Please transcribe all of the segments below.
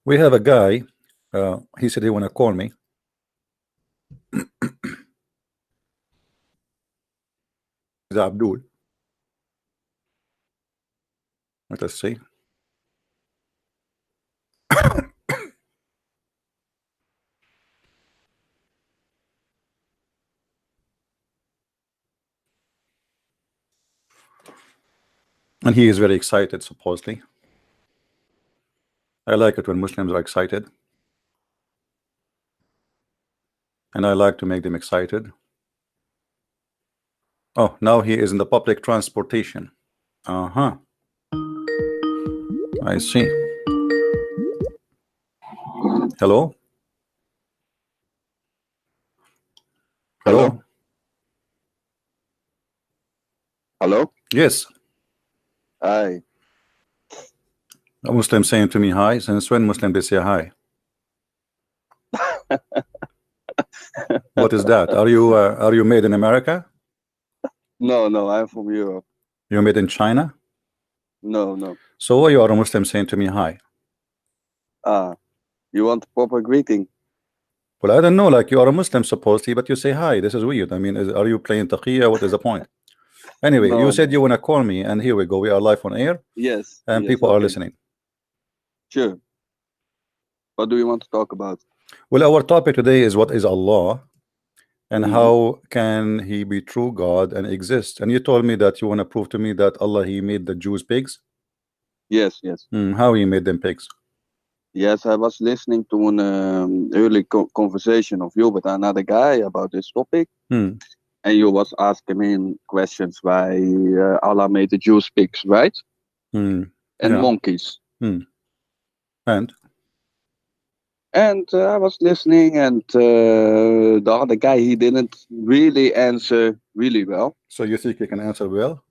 We have a guy. He said he wanna call me. Is Abdul. Let us see. And he is very excited, supposedly. I like it when Muslims are excited. And I like to make them excited. Oh, now he is in the public transportation. Uh-huh. I see. Hello? Hello? Hello? Yes. Hi. A Muslim saying to me hi. Since when Muslim they say hi? What is that? Are you made in America? No, I'm from Europe. You're made in China? No. So why you are a Muslim saying to me hi? You want proper greeting? Well, I don't know. Like, you are a Muslim supposedly, but you say hi. This is weird. I mean, are you playing taqiyya? What is the point? Anyway, No, you said no. you want to call me, and here we go. We are live on air, Yes. and yes, people are okay. listening. Sure. What do you want to talk about? Well, our topic today is what is Allah, and Mhm. how can He be true God and exist? And you told me that you want to prove to me that Allah He made the Jews pigs. Yes. How He made them pigs? Yes, I was listening to an early conversation of you with another guy about this topic, and you was asking me questions why Allah made the Jews pigs, right? And monkeys. And I was listening, and the other guy, he didn't really answer really well. So you think you can answer well?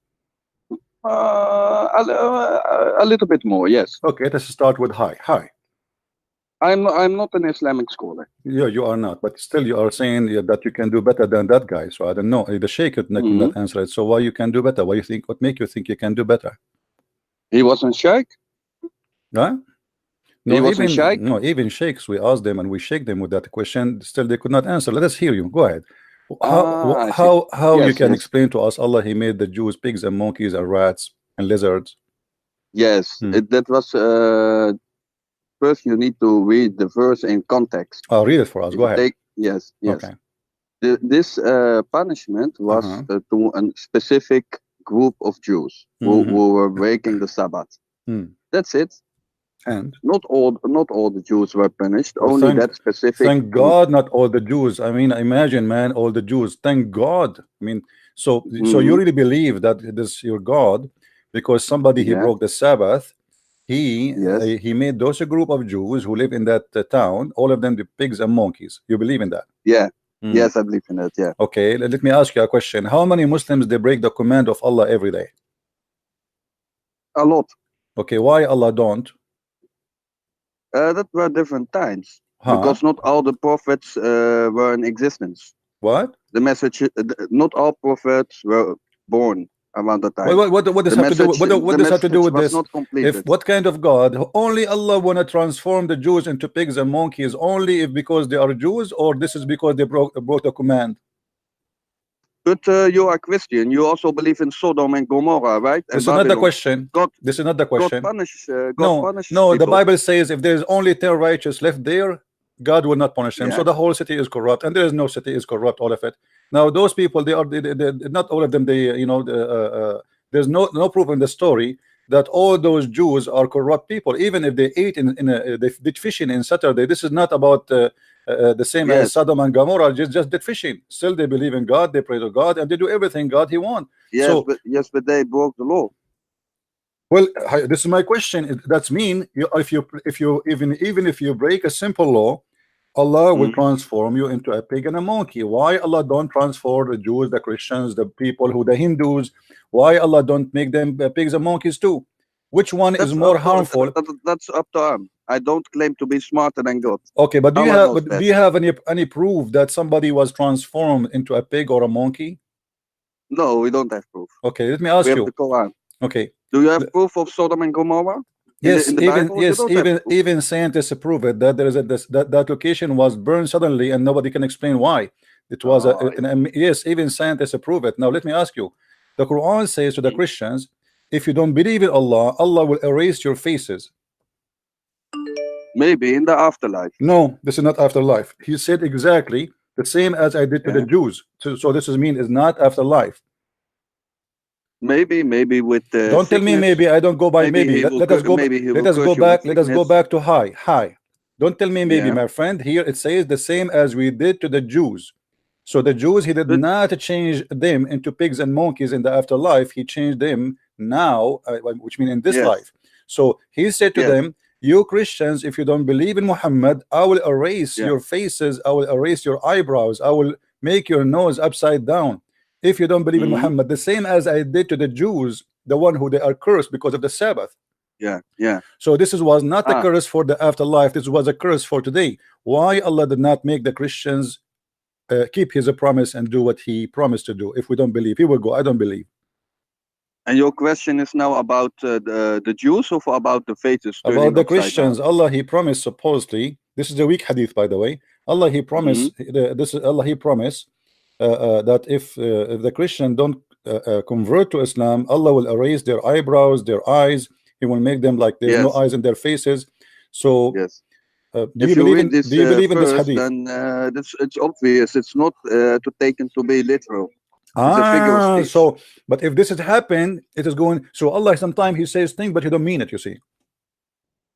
A little bit more, yes. Okay, let's start with hi. Hi. I'm not an Islamic scholar. Yeah, you are not, but still you are saying that you can do better than that guy. So I don't know. The Sheikh could not answer it. So why you can do better? Why you think? What make you think you can do better? He wasn't sheikh. Huh? No, he wasn't sheikh. No, even sheikhs. We asked them and we shake them with that question. Still, they could not answer. Let us hear you. Go ahead. How yes, you can yes. explain to us Allah He made the Jews pigs and monkeys and rats and lizards? Yes, that was. First, you need to read the verse in context. Oh, read it for us. Go ahead. Yes. Okay. This punishment was to a specific group of Jews who were breaking the Sabbath. That's it. And not all the Jews were punished. Only that specific. Thank God, not all the Jews. I mean, imagine, man, all the Jews. Thank God. I mean, so you really believe that this your God, because somebody he broke the Sabbath. He made those a group of Jews who live in that town, all of them the pigs and monkeys. You believe in that? Yeah. Yes, I believe in that. Yeah. Okay, let me ask you a question. How many Muslims they break the command of Allah every day? A lot. Okay, why Allah don't? That were different times, because not all the prophets were in existence. What? The message, not all prophets were born around the time. What does have to do? What does have to do with this? If what kind of God? Only Allah wanna transform the Jews into pigs and monkeys only if because they are Jews, or this is because they broke the command? But you are Christian. You also believe in Sodom and Gomorrah, right? This is not the question. This is not the question. God punishes no. The Bible says if there is only 10 righteous left there, God will not punish them. So the whole city is corrupt, and there is no city is corrupt. All of it. Now those people, they not all of them. There's no proof in the story that all those Jews are corrupt people. Even if they ate they did fishing in Saturday. This is not about the same as Sodom and Gomorrah. Just did fishing. Still they believe in God. They pray to God, and they do everything God He wants. Yes, but they broke the law. Well, this is my question. That's mean even if you break a simple law, Allah will transform you into a pig and a monkey. Why Allah don't transform the Jews, the Christians, the people the Hindus? Why Allah don't make them pigs and monkeys too? Which one is more harmful? That's up to him. I don't claim to be smarter than God. Okay, but do you have any proof that somebody was transformed into a pig or a monkey? No, we don't have proof. Okay, let me ask you. The Quran. Okay. Do you have proof of Sodom and Gomorrah? Yes, in the even Bible, yes, even scientists prove it that there is that location was burned suddenly and nobody can explain why. It was yes, even scientists approve it. Now let me ask you, the Quran says to the Christians, if you don't believe in Allah, Allah will erase your faces. Maybe in the afterlife. No, this is not afterlife. He said exactly the same as I did to the Jews. So this is mean is not afterlife. Maybe with don't sickness. tell me maybe. I don't go by maybe. Let us go. Let us go back. Let us go back to high. Don't tell me maybe, my friend. Here it says the same as we did to the Jews. So the Jews, he did not change them into pigs and monkeys in the afterlife. He changed them now, which means in this life. So he said to them, you Christians, if you don't believe in Muhammad, I will erase your faces. I will erase your eyebrows. I will make your nose upside down. If you don't believe in Muhammad, the same as I did to the Jews, the one who they are cursed because of the Sabbath. So this was not a curse for the afterlife. This was a curse for today. Why Allah did not make the Christians keep his promise and do what he promised to do? If we don't believe, he will go, I don't believe. And your question is now about the Jews or about the faces? About the Christians. Down? Allah, he promised supposedly. This is a weak hadith, by the way. Allah, he promised. This is Allah, he promised that if the Christian don't convert to Islam, Allah will erase their eyebrows, their eyes. He will make them like there's no eyes in their faces. So do you believe in this hadith? Then it's obvious. It's not to taken to be literal. So but if this has happened, it is going. So Allah sometimes he says things, but he don't mean it. You see.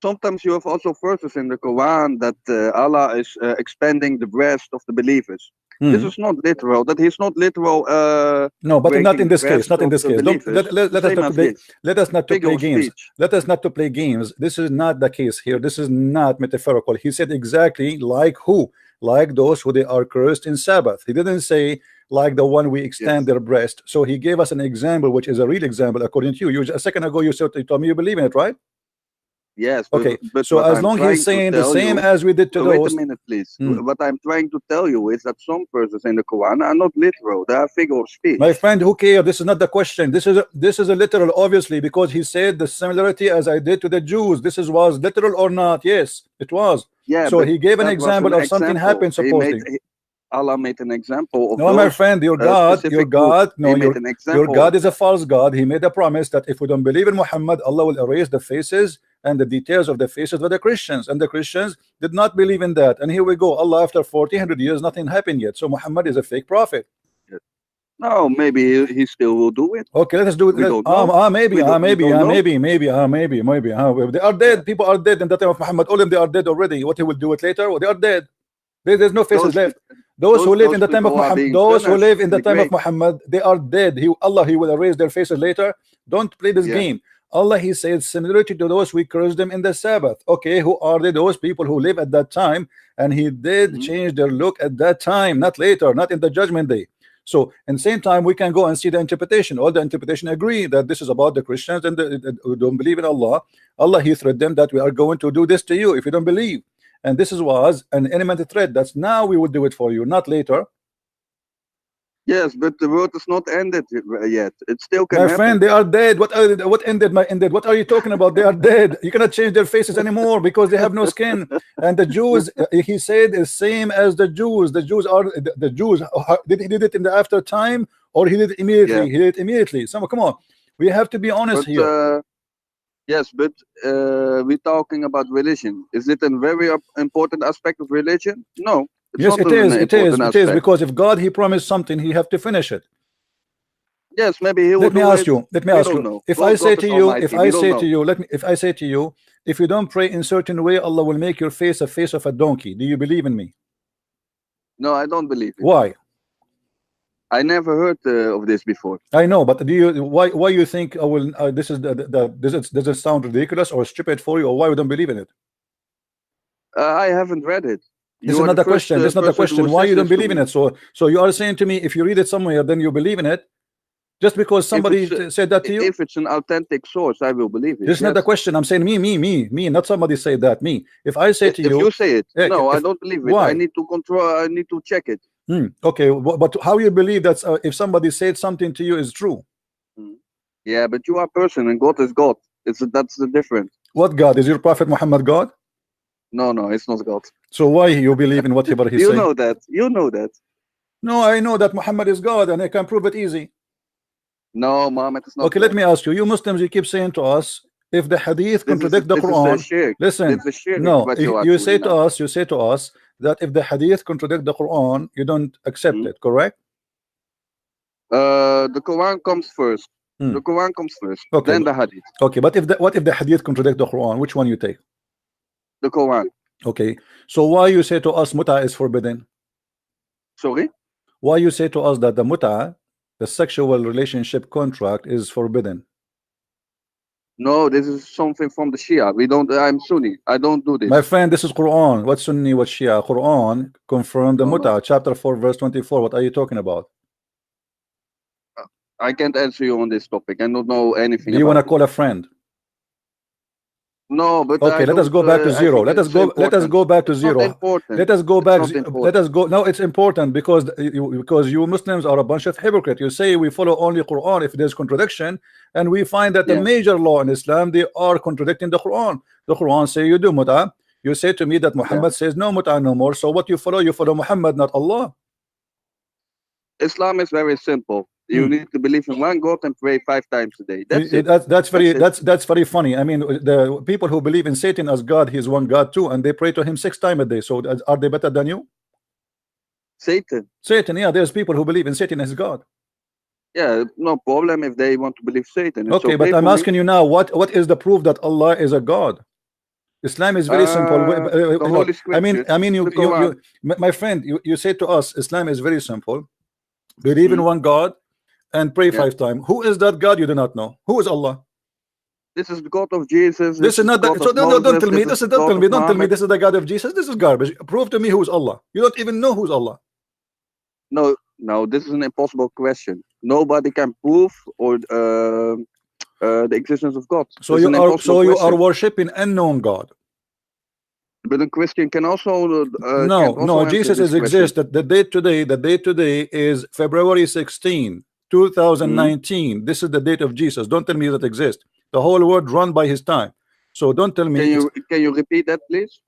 Sometimes you have also verses in the Quran that Allah is expanding the breast of the believers. This is not literal. That he's not literal. No, but not in this case. Not in this case. Don't, let us not to play games. Let us not to play games. This is not the case here. This is not metaphorical. He said exactly like who? Like those who they are cursed in Sabbath. He didn't say like the one we extend their breast. So he gave us an example, which is a real example according to you. A second ago you told me you believe in it, right? Yes. Okay. But so as long as he's saying the same as we did to those. Wait a minute, please. What I'm trying to tell you is that some verses in the Quran are not literal. They are figure of speech. My friend, who cares? This is not the question. This is a literal, obviously, because he said the similarity as I did to the Jews. This was literal or not? Yes, it was. Yeah. So he gave an example of something happened supposedly. Allah made an example of. No, my friend, your God, your God is a false God. He made a promise that if we don't believe in Muhammad, Allah will erase the faces and the details of the faces of the Christians, and the Christians did not believe in that. And here we go. Allah, after 1400 years, nothing happened yet. So Muhammad is a fake prophet. No, maybe he still will do it. Okay, let us do it. Maybe. They are dead. People are dead in the time of Muhammad. All of them, they are dead already. What he will do it later? Well, they are dead. There's no faces left. Those who live in the time of Muhammad, those who live in the time of Muhammad, they are dead. Allah, he will erase their faces later. Don't play this game. Allah, he says similarity to those we cursed them in the Sabbath. Okay, who are they? Those people who live at that time, and he did change their look at that time, not later, not in the judgment day. So in the same time, we can go and see the interpretation. All the interpretation agree that this is about the Christians and who don't believe in Allah. Allah, he threatened them that we are going to do this to you if you don't believe. And this was an imminent threat. That's now we will do it for you, not later. Yes, but the world is not ended yet. It still can happen. My friend, they are dead. What ended? What are you talking about? They are dead. You cannot change their faces anymore because they have no skin. And the Jews, he said, is same as the Jews. The Jews are the Jews. Did he did it in the after time or he did it immediately? Yeah. He did it immediately. So come on, we have to be honest here. Yes, but we're talking about religion. Is it a very important aspect of religion? No. Yes, it is. It is because if God he promised something, he have to finish it. Yes, maybe he will. Let me ask you. If I say to you, if you don't pray in certain way, Allah will make your face a face of a donkey. Do you believe in me? No, I don't believe it. Why? I never heard of this before. I know, but do you? Why you think I will? Does it sound ridiculous or stupid for you, or why you don't believe in it? I haven't read it. This is not the question. This is not the question. Why you don't believe in it? So you are saying to me, if you read it somewhere, then you believe in it, just because somebody said that to you. If it's an authentic source, I will believe it. This is not the question. I'm saying me. Not somebody say that. Me. If I say to you, if you say it, no, I don't believe it. Why? I need to control. I need to check it. Okay, but how you believe that if somebody said something to you is true? Yeah, but you are a person and God is God. That's the difference. What God? Is your Prophet Muhammad God? No, no, it's not God. So why you believe in whatever he You says? know that. You know that. No, I know that Muhammad is God, and I can prove it easy. No, Muhammad is not Okay, God. let me ask you. You Muslims, you keep saying to us, if the hadith contradict the Quran, listen. No, you say to us, that if the hadith contradict the Quran, you don't accept it. Correct? The Quran comes first. The Quran comes first. Okay, then the hadith. Okay, but what if the hadith contradict the Quran? Which one you take? The Quran. Okay, so why you say to us muta is forbidden? Sorry? Why you say to us that the muta, the sexual relationship contract, is forbidden? No, this is something from the Shia. We don't. I'm Sunni. I don't do this. My friend, this is Quran. What's Sunni? What's Shia? Quran confirmed the muta, chapter 4, verse 24. What are you talking about? I can't answer you on this topic. I don't know anything. Do you want to call a friend? No, but okay, let us go back to zero. Let us go back to zero. Let us go back. Let us go. No, it's important because you Muslims are a bunch of hypocrites. You say we follow only Quran if there's contradiction, and we find that the major law in Islam, they are contradicting the Quran. The Quran say you do muta. You say to me that Muhammad says no muta no more. So what you follow Muhammad, not Allah. Islam is very simple. You need to believe in one God and pray 5 times a day. That's it. That's very funny. I mean, the people who believe in Satan as God, he's one God too, and they pray to him 6 times a day. So are they better than you? Satan, yeah. There's people who believe in Satan as God. Yeah, no problem if they want to believe Satan. It's okay, but I'm asking you now, what is the proof that Allah is a God? Islam is very simple. My friend, you say to us, Islam is very simple. Believe in one God and pray 5 times. Who is that God? You do not know. Who is Allah? This is the God of Jesus. This is not that. So don't tell me. Don't tell me this is the God of Jesus. This is garbage. Prove to me who is Allah. You don't even know who's Allah. No, this is an impossible question. Nobody can prove or the existence of God. So you are worshiping unknown God. But a Christian can also no. Jesus exists. The date today is February 16, 2019. This is the date of Jesus. Don't tell me that exists. The whole world run by his time. So don't tell me. Can you repeat that, please?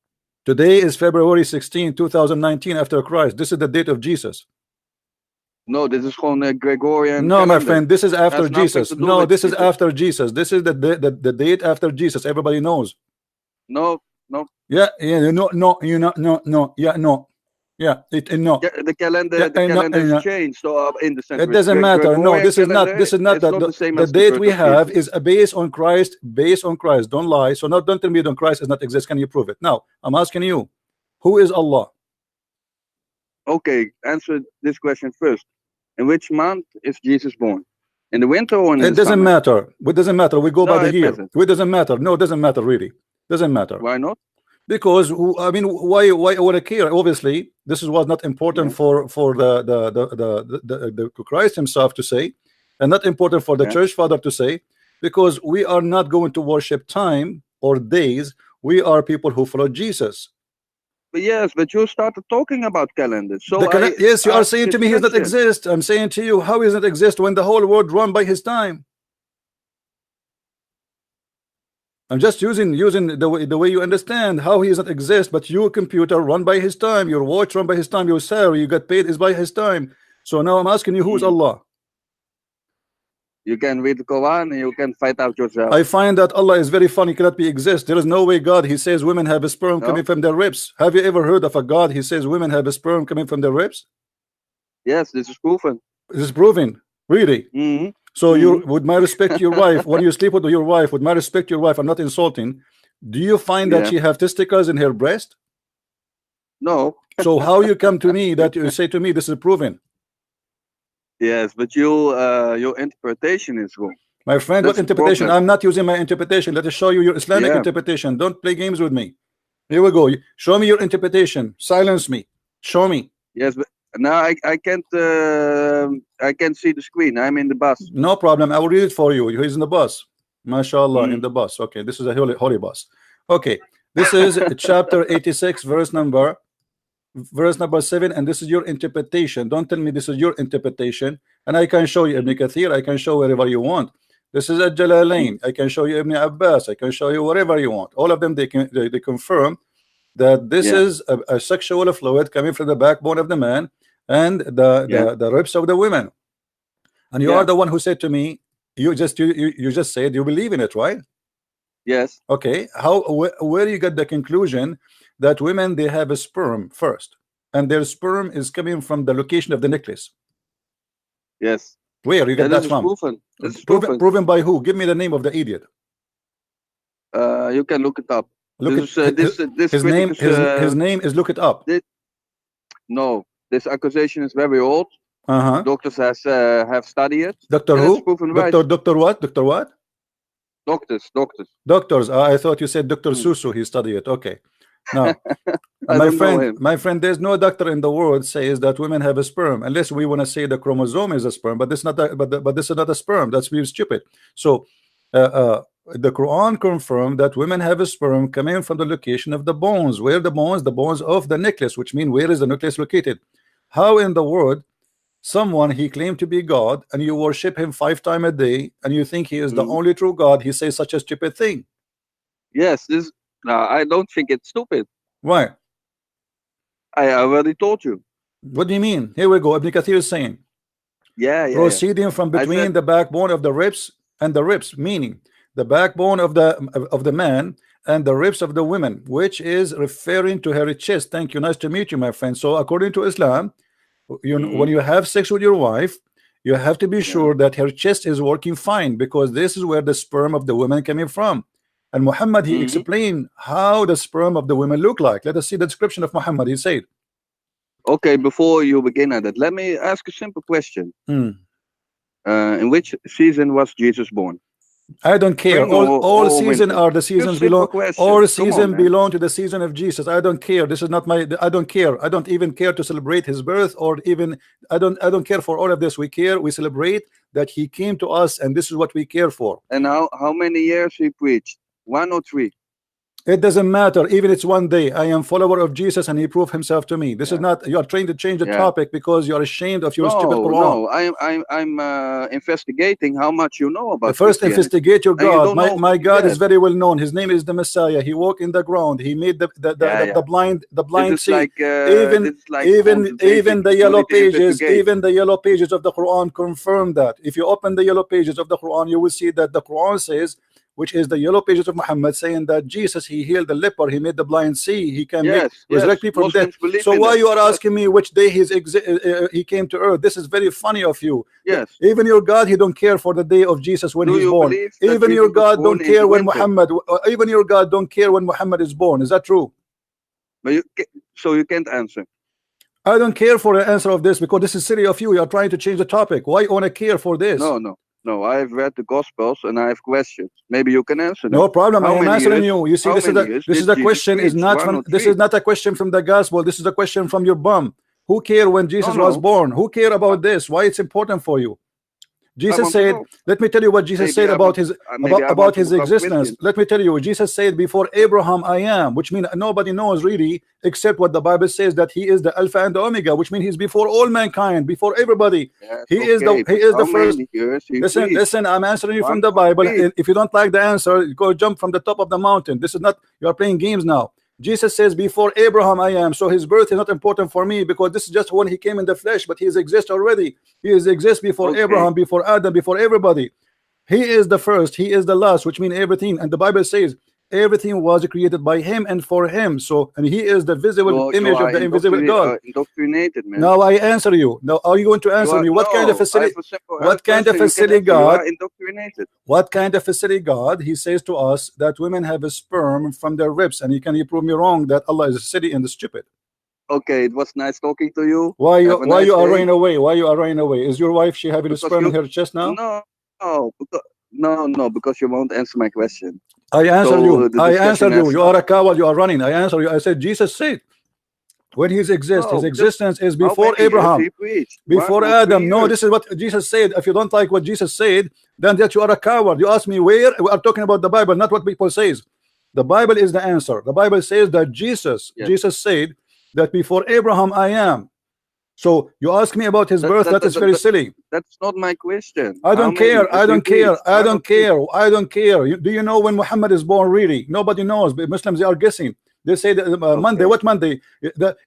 Today is February 16, 2019 after Christ. This is the date of Jesus. No, this is gewoon Gregorian. No, my friend, this is after Jesus. No, this is after Jesus. This is the date after Jesus. Everybody knows. No. Yeah, no. Yeah, no. Yeah, no. The calendar is changed. So in the sense it doesn't matter. No, this is not the date we have is based on Christ. Don't lie. So don't tell me that Christ does not exist. Can you prove it? Now, I'm asking you, who is Allah? Okay, answer this question first. In which month is Jesus born? In the winter or in the summer? It doesn't matter. It doesn't matter. We go by the year. It doesn't matter. No, it doesn't matter really. Doesn't matter. Why not? Because I mean, why would I care? Obviously, this was not important for the Christ himself to say, and not important for the church father to say, because we are not going to worship time or days. We are people who follow Jesus. Yes, but you started talking about calendars. So yes, you are saying to me he does not exist. I'm saying to you, how does it exist when the whole world run by his time? I'm just using the way you understand how he does not exist, but your computer run by his time, your watch run by his time, your salary you get paid is by his time. So now I'm asking you, who's Allah? You can read the Quran and you can find out yourself. I find that Allah is very funny, cannot be exist. There is no way God, he says women have a sperm coming from their ribs. Have you ever heard of a God, he says women have a sperm coming from their ribs? Yes, this is proven. This is proven, really. So you, with my respect your wife, when you sleep with your wife, with my respect your wife, I'm not insulting, do you find that she have testicles in her breast? No. So how you come to me that you say to me this is proven? Yes, but your interpretation is wrong. My friend, what interpretation? I'm not using my interpretation. Let us show you your Islamic interpretation. Don't play games with me. Here we go. Show me your interpretation. Silence me. Show me. Yes, but now I can't see the screen. I'm in the bus. No problem. I will read it for you. He's in the bus. MashaAllah, in the bus. Okay, this is a holy bus. Okay, this is chapter 86, verse number 7, and this is your interpretation. Don't tell me this is your interpretation. And I can show you Ibn Kathir. I can show wherever you want. This is a Jalalain. I can show you Ibn Abbas. I can show you whatever you want. All of them, they confirm that this is a sexual fluid coming from the backbone of the man and the ribs of the women. And you are the one who said to me, you just said you believe in it, right? Yes. Okay. Where you get the conclusion that women, they have a sperm first, and their sperm is coming from the location of the necklace? Yes. Where you get that from? Proven by who? Give me the name of the idiot. You can look it up. His name is Look It Up. No, this accusation is very old. Doctors have studied it. Doctor who? Doctor what? Doctor what? Doctors. I thought you said Dr. Susu. He studied it. Okay. Now, my friend, there's no doctor in the world says that women have a sperm, unless we want to say the chromosome is a sperm. But this is not but this is not a sperm. That's really stupid. So, the Quran confirmed that women have a sperm coming from the location of the bones. Where the bones? The bones of the necklace, which means where is the necklace located? How in the world someone, he claimed to be God, and you worship him 5 times a day, and you think he is the only true God, he says such a stupid thing? Yes, I don't think it's stupid. Why? I already told you. What do you mean? Here we go. Ibn Kathir is saying, proceeding from between the backbone of the ribs and the ribs, meaning the backbone of the man and the ribs of the women, which is referring to her chest. Thank you. Nice to meet you, my friend. So according to Islam, when you have sex with your wife, you have to be sure that her chest is working fine, because this is where the sperm of the woman coming from. And Muhammad, he explained how the sperm of the women look like. Let us see the description of Muhammad. He said, okay, before you begin at it, let me ask a simple question. In which season was Jesus born? I don't care. All seasons are the seasons belong. All season belong to the season of Jesus. I don't care. This is not my. I don't care. I don't even care to celebrate his birth, or even I don't care for all of this. We care. We celebrate that he came to us, and this is what we care for. And how many years he preached? 1 or 3? It doesn't matter. Even it's 1 day. I am follower of Jesus, and he proved himself to me. This is not. You are trying to change the topic because you are ashamed of your stupid Quran. No, I'm investigating how much you know about. First, investigate your God. My God is very well known. His name is the Messiah. He walked in the ground. He made the blind see. Even the yellow pages, even the yellow pages of the Quran confirm that. If you open the yellow pages of the Quran, you will see that the Quran says, which is the yellow pages of Muhammad, saying that Jesus, he healed the leper, he made the blind see, he can resurrect people from death. So why you are asking me which day he came to earth? This is very funny of you. Yes. Even your God, he don't care for the day of Jesus when he's born. Even your God don't care when Muhammad. Even your God don't care when Muhammad is born. Is that true? But so you can't answer. I don't care for the answer of this, because this is silly of you. You are trying to change the topic. Why you want to care for this? No, I've read the Gospels and I have questions. Maybe you can answer them. No problem. I am answering you. You see, this is the question. Is not from. This is not a question from the Gospel. This is a question from your bum. Who cared when Jesus was born? Who cared about this? Why it's important for you? Jesus said, let me tell you what Jesus said about his existence. Let me tell you, Jesus said, before Abraham I am, which means nobody knows really except what the Bible says, that he is the Alpha and the Omega, which means he's before all mankind, before everybody. He is the first. Listen, I'm answering you from the Bible. If you don't like the answer, go jump from the top of the mountain. This is not, you are playing games now. Jesus says, before Abraham I am. So his birth is not important for me, because this is just when he came in the flesh, but he exists already. He exists before Abraham, before Adam, before everybody. He is the first, he is the last, which means everything. And the Bible says everything was created by him and for him. So, and he is the visible image of the invisible God. Indoctrinated, man. Now I answer you. Now are you going to answer me? What kind of a silly God? What kind of a silly God? He says to us that women have a sperm from their ribs, and you prove me wrong that Allah is silly and stupid. Okay, it was nice talking to you. Why you are running away? Why you are running away? Is your wife, she having a sperm in her chest now? No, because you won't answer my question. I answered you. I answered you. You are a coward. You are running. I answered you. I said Jesus said when he exists, his existence is before Abraham, before Adam. No, this is what Jesus said. If you don't like what Jesus said, then that you are a coward. You ask me where? We are talking about the Bible, not what people says. The Bible is the answer. The Bible says that Jesus said that before Abraham I am. So you ask me about his birth. That is very silly. That's not my question. I don't care. I don't care. I don't care. I don't care. Do you know when Muhammad is born? Really, nobody knows. But Muslims, they are guessing. They say that Monday. What Monday?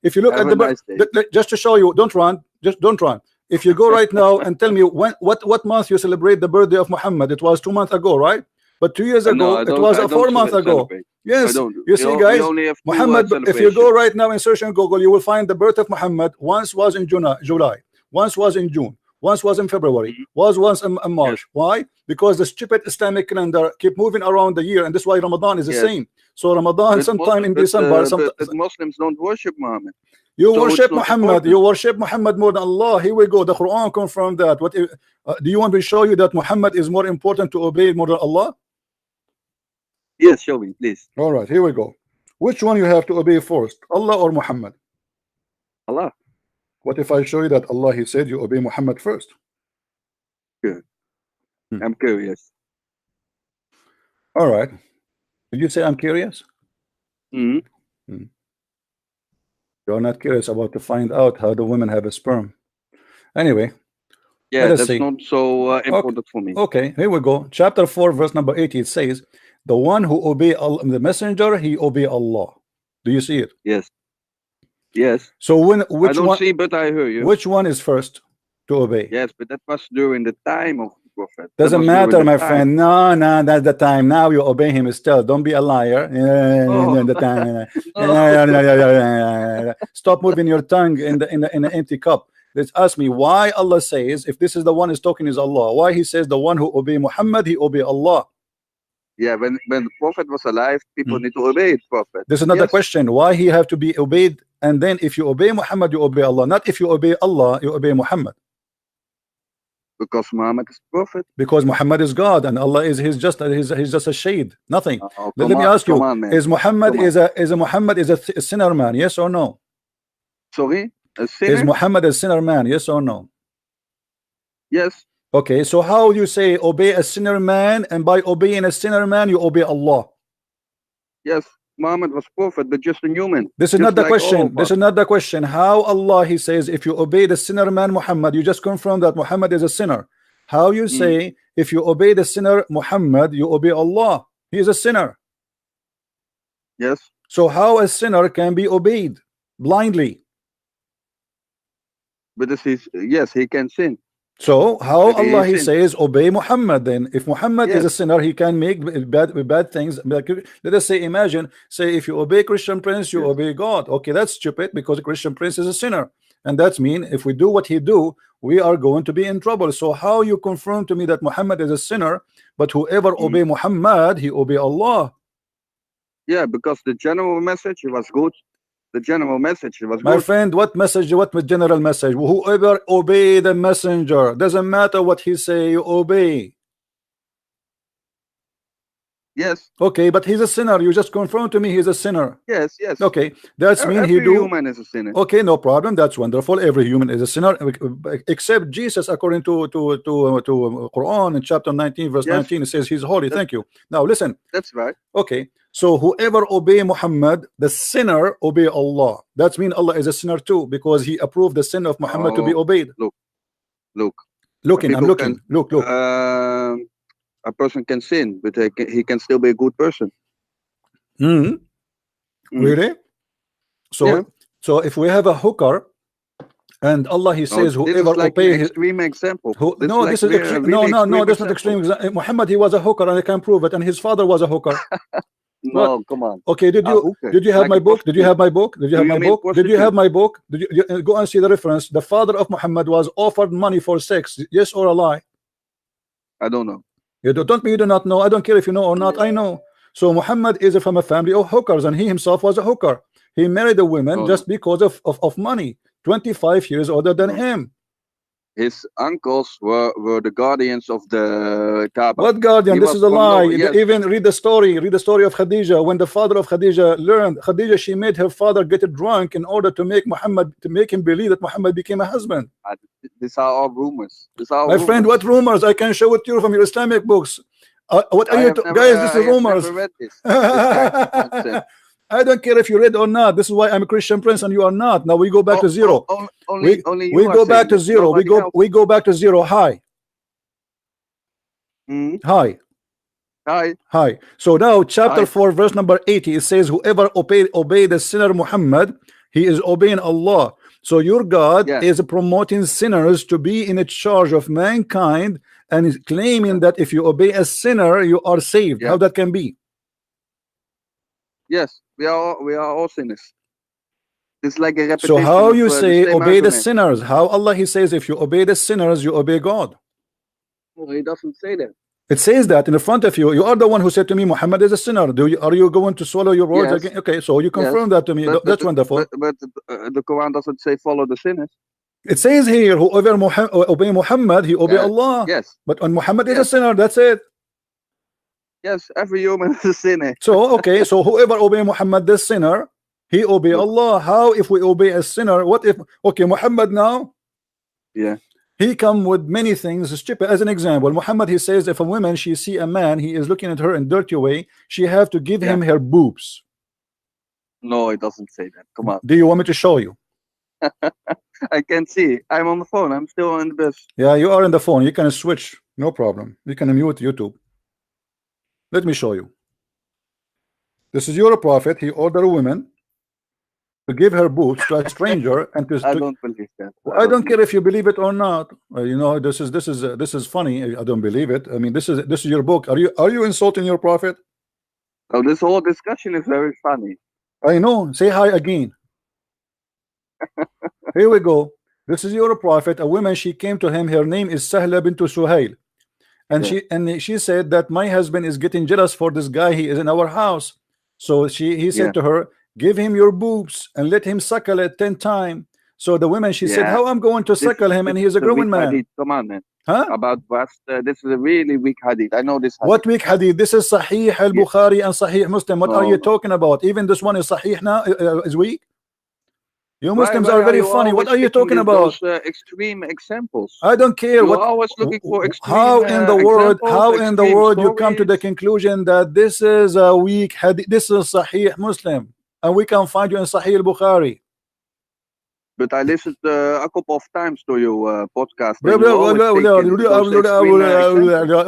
If you look at the just to show you, don't run. Just don't run. If you go right now and tell me what month you celebrate the birthday of Muhammad, it was 2 months ago, right? But 2 years ago, it was 4 months ago. Yes, you see, guys, Muhammad. If you go right now and search on Google, you will find the birth of Muhammad. Once was in July, once was in June, once was in February, once in March. Why? Because the stupid Islamic calendar keep moving around the year, and that's why Ramadan is the same. So Ramadan sometime in December. But Muslims don't worship Muhammad. You worship Muhammad. You worship Muhammad more than Allah. Here we go. The Quran confirmed that. What do you want me to show you that Muhammad is more important to obey more than Allah? Yes, show me, please. All right, here we go. Which one you have to obey first, Allah or Muhammad? Allah. What if I show you that Allah, He said you obey Muhammad first? Good. I'm curious. All right. Did you say I'm curious? You're not curious about to find out how the women have a sperm. Anyway. Yeah, that's not so important for me. Okay, here we go. Chapter 4, verse number 80. It says, the one who obey Allah, the messenger, he obey Allah. Do you see it? Yes. Yes. So which I don't one, see, but I hear you. Which one is first to obey? Yes, but that was during the time of the Prophet. Doesn't matter, my friend. No, that's the time. Now you obey him still. Don't be a liar. The time. Stop moving your tongue in the empty cup. Let's ask me why Allah says, if this is the one is talking is Allah, why He says the one who obey Muhammad, he obey Allah. Yeah, when the Prophet was alive, people need to obey the Prophet. This is not the question. Why he have to be obeyed? And then if you obey Muhammad, you obey Allah. Not if you obey Allah, you obey Muhammad. Because Muhammad is Prophet. Because Muhammad is God and Allah is he's just a shade, nothing. Let me ask you: is Muhammad a sinner man? Yes or no? Sorry, a sinner? Is Muhammad a sinner man? Yes or no? Yes. Okay, so how you say obey a sinner man, and by obeying a sinner man you obey Allah? Yes, Muhammad was prophet, but just a human. This is not the question. This is not the question. How Allah, He says, if you obey the sinner man Muhammad, you just confirm that Muhammad is a sinner. How you say if you obey the sinner Muhammad, you obey Allah? He is a sinner. Yes. So how a sinner can be obeyed blindly? But this is, yes, he can sin. So how Allah He says obey Muhammad? Then if Muhammad is a sinner, he can make bad things. Let us say, imagine, say if you obey Christian Prince, you obey God. Okay, that's stupid because Christian Prince is a sinner, and that's mean if we do what he do, we are going to be in trouble. So how you confirm to me that Muhammad is a sinner, but whoever obey Muhammad, he obey Allah? Yeah, because the general message was good. The general message was my good. friend. What message? What general message? Whoever obey the messenger, doesn't matter what he say, you obey. Yes. Okay, but he's a sinner. You just confirm to me he's a sinner. Yes, yes. Okay, that's mean every he do. human is a sinner. Okay, no problem. That's wonderful. Every human is a sinner, except Jesus, according to Quran in chapter 19, verse 19. It says he's holy. Thank you. Now listen. That's right. Okay. So whoever obey Muhammad, the sinner obey Allah. That means Allah is a sinner too, because he approved the sin of Muhammad to be obeyed. Look. I'm looking. Look. A person can sin, but he can still be a good person. Really? So if we have a hooker, and Allah He says whoever obey his extreme example. This is that's not extreme example. Muhammad, he was a hooker, and I can prove it, and his father was a hooker. No, come on. Okay, did you have my book? Did you have my book? Did you have my book? Did you have my book? Did you go and see the reference? The father of Muhammad was offered money for sex. Yes or a lie? I don't know. You do not know. I don't care if you know or not. I know. So Muhammad is from a family of hookers, and he himself was a hooker. He married a woman just because of money. 25 years older than him. His uncles were the guardians of the Kaaba. What guardian? This is a lie. Even read the story of Khadija. When the father of Khadija learned, Khadija, she made her father get drunk in order to make him believe that Muhammad became a husband. These are all rumors. My friend, what rumors? I can show it to you from your Islamic books. What are you guys? This is rumors. Never read this. I don't care if you read or not. This is why I'm a Christian prince and you are not. Now we go back to zero. Only we go back to zero. We go back to zero. Hi. Hi. Hi. So now chapter 4 verse number 80, it says whoever obey the sinner Muhammad, he is obeying Allah. So your God is promoting sinners to be in charge of mankind and is claiming that if you obey a sinner you are saved. How that can be? Yes, we are all sinners. It's like a repetition. So how you say obey argument. the sinners? How Allah he says if you obey the sinners you obey God? Well, he doesn't say that. It says that in front of you. You are the one who said to me Muhammad is a sinner. Are you going to swallow your words again? Okay, so you confirm that to me. That's wonderful. But the Quran doesn't say follow the sinners. It says here whoever obey Muhammad, he obey Allah. Yes. But when Muhammad is a sinner, that's it. Yes, every human is a sinner. So okay, so whoever obey Muhammad, the sinner, he obey Allah. How if we obey a sinner? What if Muhammad now? He come with many things stupid. As an example, Muhammad he says if a woman she see a man, he is looking at her in dirty way, she have to give him her boobs. No, it doesn't say that. Come on. Do you want me to show you? I can see. I'm on the phone. I'm still on the bus. Yeah, you are on the phone. You can switch. No problem. You can mute YouTube. Let me show you. This is your prophet. He ordered a woman to give her boobs to a stranger and to. I don't believe that. I don't care if you believe it or not. You know, this is funny. I don't believe it. I mean, this is your book. Are you insulting your prophet? Oh, this whole discussion is very funny. I know. Say hi again. Here we go. This is your prophet. A woman, she came to him. Her name is Sahla bint Suhail, and she said that my husband is getting jealous for this guy. He is in our house. So he said to her, give him your boobs and let him suckle it 10 times. So the woman, she said, how I'm going to suckle him and he is a grown man. Hadith. Come on, man. Huh? About what? This is a really weak hadith. I know this hadith. What weak hadith? This is Sahih al-Bukhari and Sahih Muslim. What are you talking about? Even this one is Sahih now, is weak? You Muslims are very funny. What are you talking about? Those, extreme examples. I don't care. You're always looking for extreme how in the world stories. You come to the conclusion that this is a weak hadith, this is Sahih Muslim, and we can find you in Sahih al-Bukhari. But I listened a couple of times to your podcast.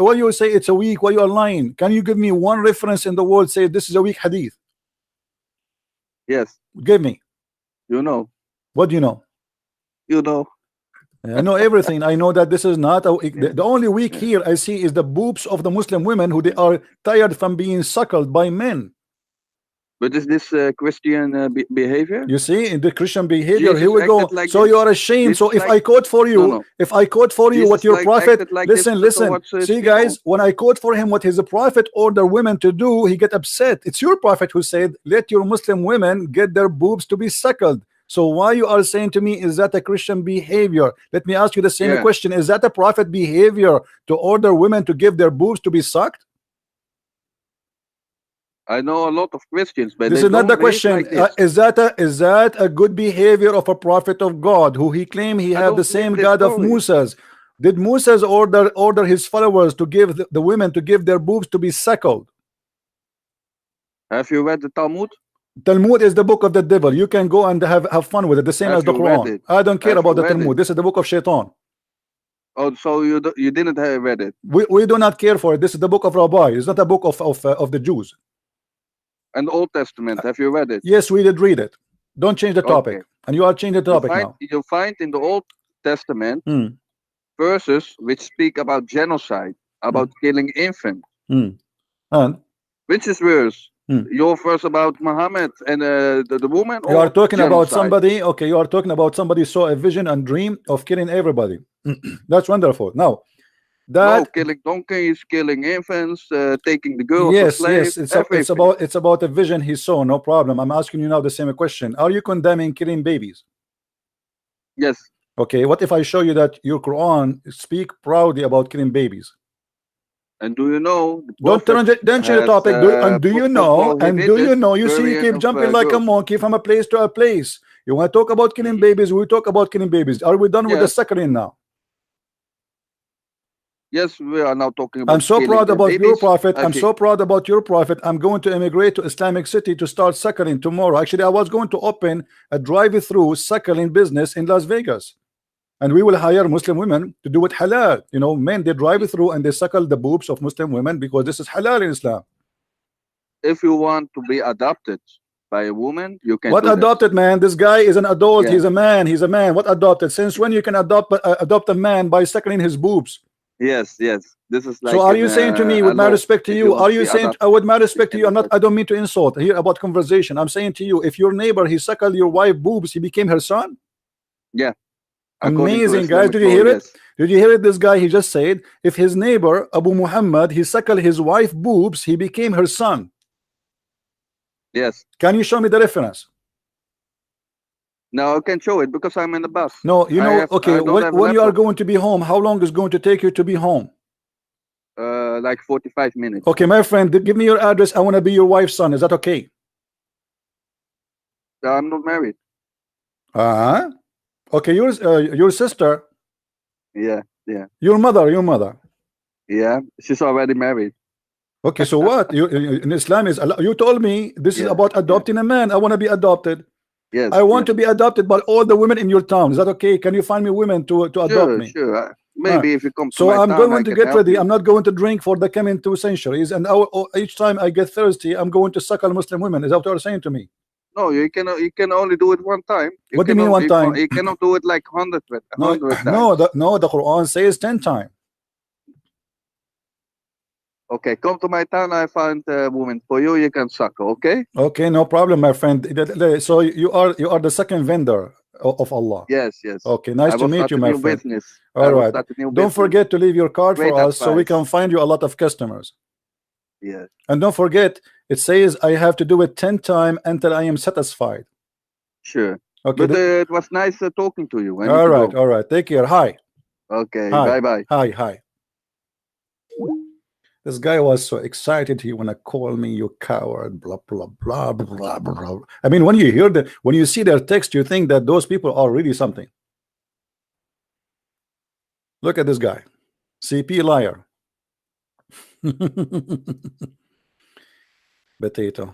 When you say it's a weak, why you are lying? Can you give me one reference in the world say this is a weak hadith? Yes. Give me. You know. What do you know? You know. I know everything. I know that this is not the only weak here I see is the boobs of the Muslim women who they are tired from being suckled by men. But is this Christian behavior? You see, in the Christian behavior, Jesus here we go. Like so you are ashamed. So if I quote for you, if I quote for you what your prophet, listen. See, guys, when I quote for him what his prophet ordered women to do, he get upset. It's your prophet who said, "Let your Muslim women get their boobs to be suckled." So why you are saying to me, is that a Christian behavior? Let me ask you the same question. Is that a prophet behavior to order women to give their boobs to be sucked? I know a lot of Christians, but this is not the question. Like is that a good behavior of a prophet of God who he claimed he had the same God of Moses? Did Moses order his followers to give the women to give their boobs to be suckled? Have you read the Talmud? Talmud is the book of the devil. You can go and have fun with it, the same as the Quran. I don't care about the Talmud. This is the book of Shaitan. Oh, so you didn't have read it? We do not care for it. This is the book of Rabbi. It's not a book of the Jews. And the Old Testament, have you read it? Yes, we did read it. Don't change the topic. And you are changing the topic now. You find in the Old Testament verses which speak about genocide, about killing infants. And which is worse? Your verse about Muhammad and the woman? You are talking about somebody, okay, you are talking about somebody saw a vision and dream of killing everybody. That's wonderful. Now, no, killing donkeys, killing infants, taking the girls as slaves. Yes, it's about a vision he saw. No problem. I'm asking you now the same question. Are you condemning killing babies? Yes. Okay. What if I show you that your Quran speak proudly about killing babies? And do you know? Don't change the topic. Do you know? You see, you keep jumping like a monkey from a place to a place. You want to talk about killing babies? We talk about killing babies. Are we done with the suckling now? Yes, we are now talking about. I'm so proud about your prophet. I'm Okay. so proud about your prophet. I'm going to immigrate to Islamic City to start suckling tomorrow. Actually, I was going to open a drive-through suckling business in Las Vegas, and we will hire Muslim women to do it halal. You know, men, they drive through and they suckle the boobs of Muslim women because this is halal in Islam. If you want to be adopted by a woman, you can. What do adopted, that. man? This guy is an adult. Yeah. He's a man. He's a man. What adopted? Since when you can adopt a man by suckling his boobs? Yes, yes. This is like. So are you saying to me, with my respect to you, are you saying, with my respect to you, I don't mean to insult here about conversation. I'm saying to you, if your neighbor, he suckled your wife boobs, he became her son? Yeah. Amazing, guys. Did you hear it? Did you hear it? This guy, he just said, if his neighbor, Abu Muhammad, he suckled his wife boobs, he became her son. Yes. Can you show me the reference? No, I can show it because I'm in the bus. No, you know, okay, when you are going to be home, how long is going to take you to be home? Like 45 minutes. Okay, my friend, give me your address. I want to be your wife's son. Is that okay? I'm not married. Okay, your sister. Yeah, yeah. Your mother. Yeah, she's already married. Okay, so what? You in Islam is, you told me this is about adopting a man. I want to be adopted. Yes. I want to be adopted by all the women in your town. Is that okay? Can you find me women to adopt me? Sure. Maybe if you come to so my I'm town, going to get ready. I'm not going to drink for the coming 2 centuries. And each time I get thirsty, I'm going to suckle Muslim women. Is that what you're saying to me? No, you can only do it one time. What do you mean one time? You cannot do it like 100 times. No, the Quran says 10 times. Okay, come to my town. I find a woman for you. You can suckle. Okay. Okay, no problem, my friend. So you are the second vendor of Allah. Yes, yes. Okay, nice to meet you, my friend. Business. All right. Don't forget to leave your card for us so we can find you a lot of customers. Yes. And don't forget, it says I have to do it 10 times until I am satisfied. Sure. Okay. But it was nice talking to you. All right, all right. Take care. Hi. Okay. Hi. Bye. Hi. This guy was so excited. He wanna call me, you coward, blah blah blah blah blah. I mean, when you hear when you see their text, you think that those people are really something. Look at this guy, CP liar. Potato.